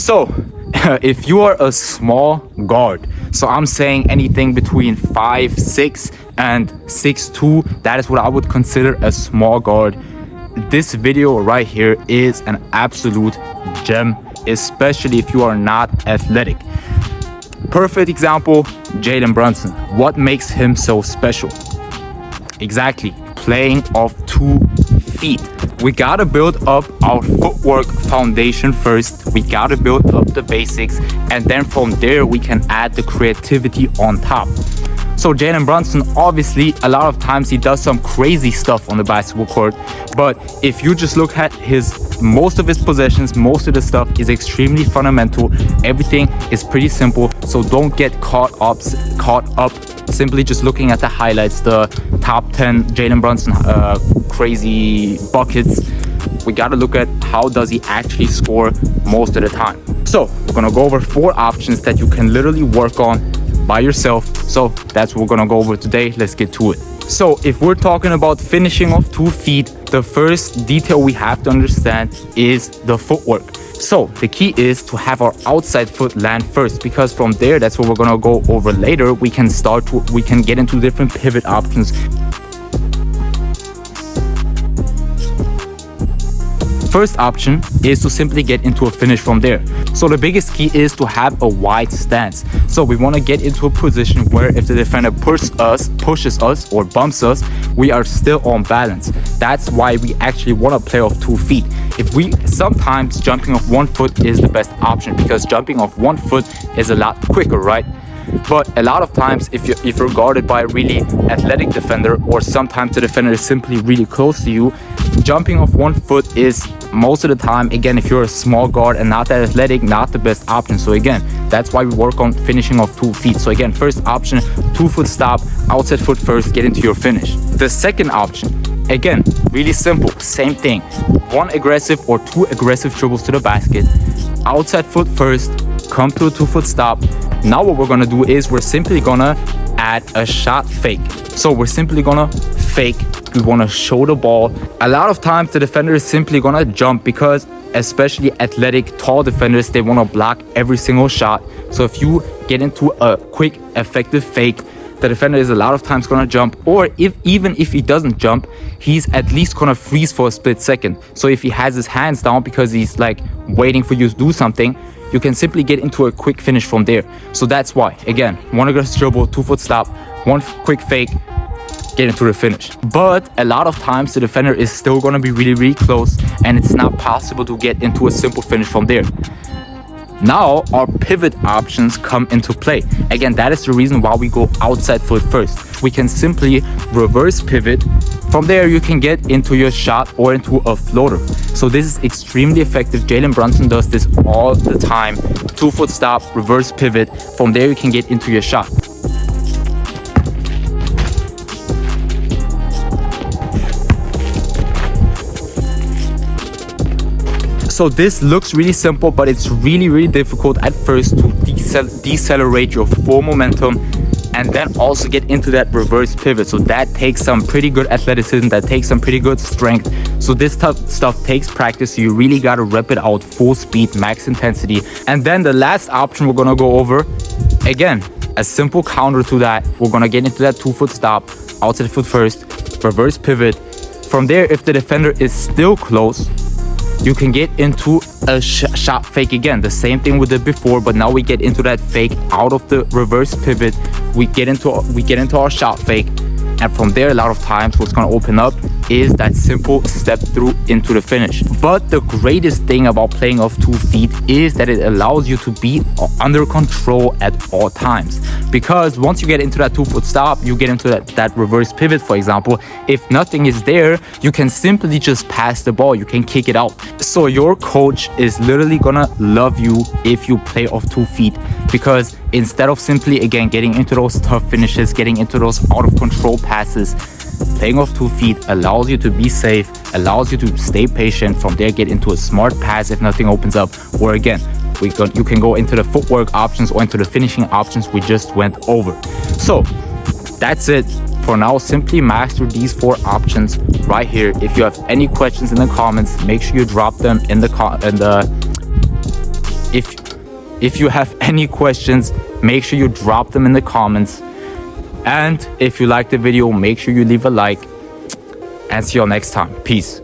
So if you are a small guard, so I'm saying anything between 5'6" and 6'2", that is what I would consider a small guard. This video right here is an absolute gem, especially if you are not athletic. Perfect example, Jalen Brunson. What makes him so special? Exactly, playing off 2 feet. We gotta build up our footwork foundation first. We gotta build up the basics, and then from there we can add the creativity on top. So Jalen Brunson, obviously, a lot of times he does some crazy stuff on the basketball court. But if you just look at most of his possessions, most of the stuff is extremely fundamental. Everything is pretty simple. So don't get caught up simply just looking at the highlights, the top 10 Jalen Brunson crazy buckets. We gotta look at how does he actually score most of the time. So we're gonna go over 4 options that you can literally work on by yourself. So that's what we're gonna go over today. Let's get to it. So if we're talking about finishing off 2 feet, the first detail we have to understand is the footwork. So the key is to have our outside foot land first, because from there, that's what we're gonna go over later. We can get into different pivot options. First option is to simply get into a finish from there. So the biggest key is to have a wide stance. So we want to get into a position where if the defender pushes us or bumps us, we are still on balance. That's why we actually want to play off 2 feet. Sometimes jumping off 1 foot is the best option, because jumping off 1 foot is a lot quicker, right? But a lot of times, if you're guarded by a really athletic defender, or sometimes the defender is simply really close to you, jumping off 1 foot is most of the time, again, if you're a small guard and not that athletic, not the best option. So again, that's why we work on finishing off 2 feet. So again, first option, 2 foot stop, outside foot first, get into your finish. The second option, again, really simple, same thing. 1 aggressive or 2 aggressive dribbles to the basket, outside foot first, come to a 2 foot stop. Now what we're gonna do is we're simply gonna add a shot fake. So we're simply gonna fake. We wanna show the ball. A lot of times the defender is simply gonna jump, because especially athletic, tall defenders, they wanna block every single shot. So if you get into a quick, effective fake, the defender is a lot of times gonna jump, or even if he doesn't jump, he's at least gonna freeze for a split second. So if he has his hands down because he's like waiting for you to do something, you can simply get into a quick finish from there. So that's why, again, 1 aggressive dribble, 2 foot stop, 1 quick fake, get into the finish. But a lot of times the defender is still gonna be really, really close, and it's not possible to get into a simple finish from there. Now our pivot options come into play. Again, that is the reason why we go outside foot first. We can simply reverse pivot. From there, you can get into your shot or into a floater. So this is extremely effective. Jalen Brunson does this all the time. 2 foot stop, reverse pivot. From there, you can get into your shot. So this looks really simple, but it's really, really difficult at first to decelerate your full momentum and then also get into that reverse pivot. So that takes some pretty good athleticism, that takes some pretty good strength. So this stuff takes practice. So you really got to rep it out full speed, max intensity. And then the last option we're going to go over, again, a simple counter to that. We're going to get into that 2 foot stop, outside foot first, reverse pivot. From there, if the defender is still close, you can get into a shot fake again. The same thing we did before, but now we get into that fake out of the reverse pivot. We get into our shot fake, and from there, a lot of times what's going to open up is that simple step through into the finish. But the greatest thing about playing off 2 feet is that it allows you to be under control at all times. Because once you get into that 2 foot stop, you get into that reverse pivot, for example, if nothing is there, you can simply just pass the ball. You can kick it out. So your coach is literally gonna love you if you play off 2 feet, because instead of simply, again, getting into those tough finishes, getting into those out of control passes, playing off 2 feet allows you to be safe, allows you to stay patient. From there, get into a smart pass if nothing opens up. Or again, you can go into the footwork options or into the finishing options we just went over. So that's it for now. Simply master these 4 options right here. If you have any questions in the comments, make sure you drop them in the If you have any questions, make sure you drop them in the comments. And if you like the video, make sure you leave a like. And see you all next time. Peace.